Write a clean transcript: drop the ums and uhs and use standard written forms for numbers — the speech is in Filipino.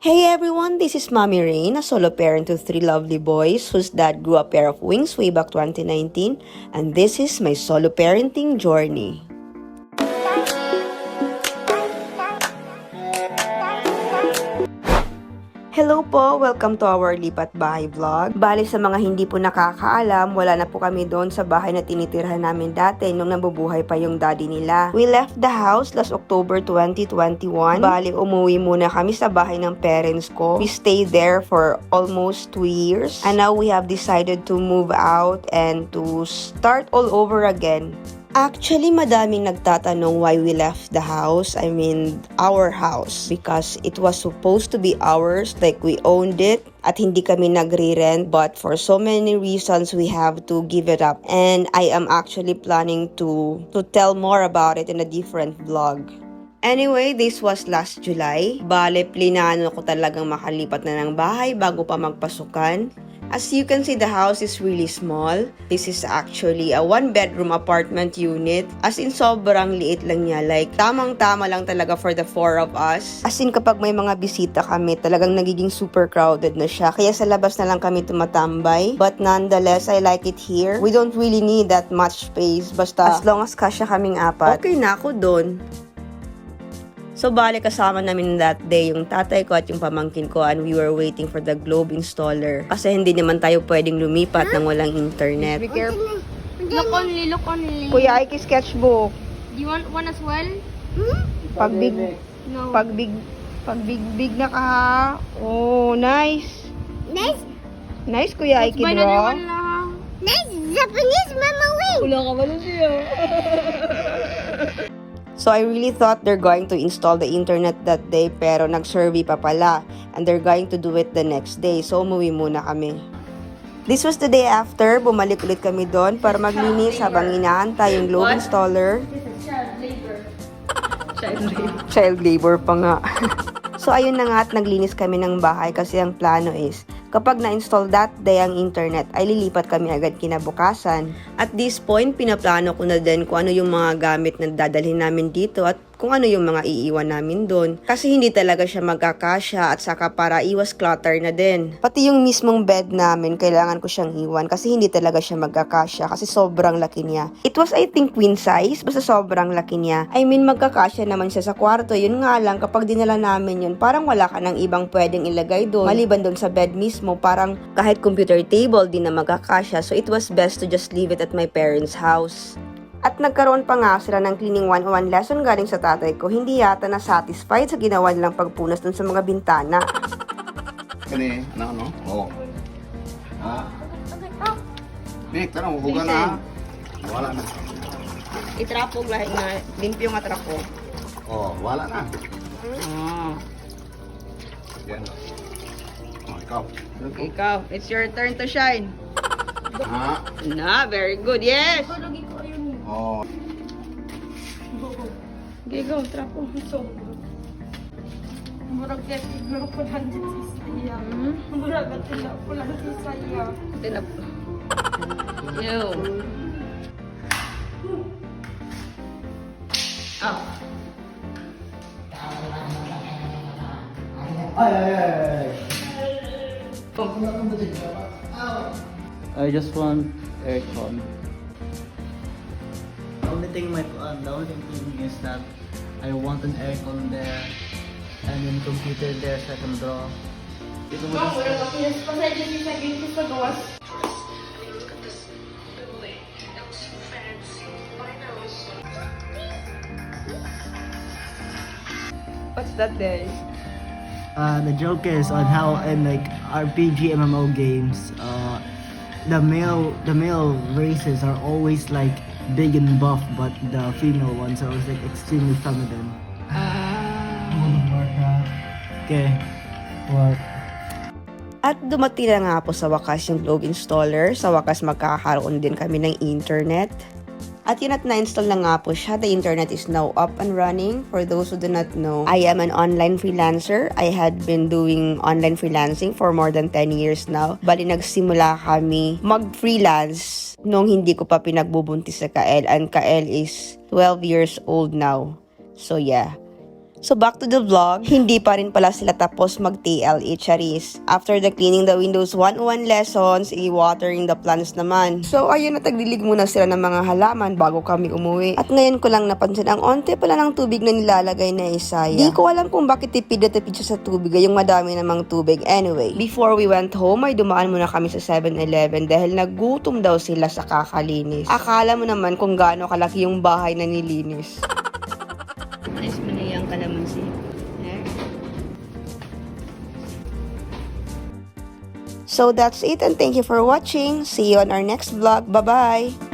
Hey everyone, this is Mommy Rain, a solo parent to 3 lovely boys whose dad grew a pair of wings way back 2019, and this is my solo parenting journey. Hello po! Welcome to our Lipat Bahay vlog. Bali sa mga hindi po nakakaalam, wala na po kami doon sa bahay na tinitirhan namin dati nung nabubuhay pa yung daddy nila. We left the house last October 2021. Bali umuwi muna kami sa bahay ng parents ko. We stayed there for almost 2 years. And now we have decided to move out and to start all over again. Actually, madaming nagtatanong why we left the house. I mean, our house. Because it was supposed to be ours, like we owned it. At hindi kami nagre-rent. But for so many reasons, we have to give it up. And I am actually planning to tell more about it in a different vlog. Anyway, this was last July. Bale, plinano ko talagang makalipat na ng bahay bago pa magpasukan. As you can see, the house is really small. This is actually a 1-bedroom apartment unit. As in, sobrang liit lang niya. Like, tamang-tama lang talaga for the 4 of us. As in, kapag may mga bisita kami, talagang nagiging super crowded na siya. Kaya sa labas na lang kami tumatambay. But nonetheless, I like it here. We don't really need that much space. Basta, as long as kasya kaming 4, okay na ako doon. So, bale kasama namin that day yung tatay ko at yung pamangkin ko and we were waiting for the globe installer. Kasi hindi naman tayo pwedeng lumipat nang walang internet. Be careful. Look only. Kuya, Ike sketchbook. Do you want one as well? Pag big, No. pag big na ka ha. Oh, nice. Nice, Nice, Kuya Ike Buy na draw. one lang. nice Japanese mama wing. Wala ka ba siya? So, I really thought they're going to install the internet that day, pero nag-survey pa pala. And they're going to do it the next day. So, umuwi muna kami. This was the day after. Bumalik ulit kami doon para maglinis habang inaantay yung globe installer. Child labor pa nga. So, ayun na nga at naglinis kami ng bahay kasi ang plano is, kapag na-install that day ang internet, ay lilipat kami agad kinabukasan. At this point, pinaplano ko na din kung ano yung mga gamit na dadalhin namin dito at kung ano yung mga iiwan namin doon. Kasi hindi talaga siya magkakasya at saka para iwas clutter na din. Pati yung mismong bed namin, kailangan ko siyang iwan kasi hindi talaga siya magkakasya kasi sobrang laki niya. It was I think queen size, basta sobrang laki niya. I mean magkakasya naman siya sa kwarto, yun nga lang kapag dinala namin yun, parang wala ka ng ibang pwedeng ilagay doon. Maliban doon sa bed mismo, parang kahit computer table din na magkakasya. So it was best to just leave it at my parents' house. At nagkaroon pa nga sila ng cleaning 101 lesson galing sa tatay ko. Hindi yata na satisfied sa ginawa nilang pagpunas dun sa mga bintana. Kani, ano? Oo. Ha? Nick, tara, huga na. Wala na. Itrapog lahat na, limpyo nga trapo. Oh, wala na. Yan. Oh, ikaw. Okay, ikaw, it's your turn to shine. Ha? Na, very good, yes! Oh. Okay, go, trapo. Murag get siguro ko lang sa siya. Murag at sila ko lang sa saya. Tinap. Yo. Oh. I just want aircon. The only thing is that I want an aircon there and then computer there so I can draw. Ito mo Murag at pasensya si sa gate sa gawas. What's that day? the joke is on how in like RPG MMO games, the male races are always like big and buff, but the female ones are always like extremely feminine. Okay. What? At dumating na nga po sa wakas yung globe installer. Sa wakas magkakaroon din kami ng internet. At yun at na-install na nga po siya. The internet is now up and running. For those who do not know, I am an online freelancer. I had been doing online freelancing for more than 10 years now. Bali nagsimula kami mag-freelance nung hindi ko pa pinagbubuntis sa Kael. And Kael is 12 years old now. So yeah. So back to the vlog, hindi pa rin pala sila tapos mag-TLE charis. After the cleaning the windows 101 lessons, i-watering the plants naman. So ayun, nataglilig muna sila ng mga halaman bago kami umuwi. At ngayon ko lang napansin ang onte pala ng tubig na nilalagay na Isaya. Di ko alam kung bakit tipid na tipid siya sa tubig, yung madami namang tubig. Anyway, before we went home, ay dumaan muna kami sa 7-Eleven dahil nagutom daw sila sa kakalinis. Akala mo naman kung gaano kalaki yung bahay na nilinis. Alis mo na yung kalamansi. So that's it and thank you for watching. See you on our next vlog. Bye-bye!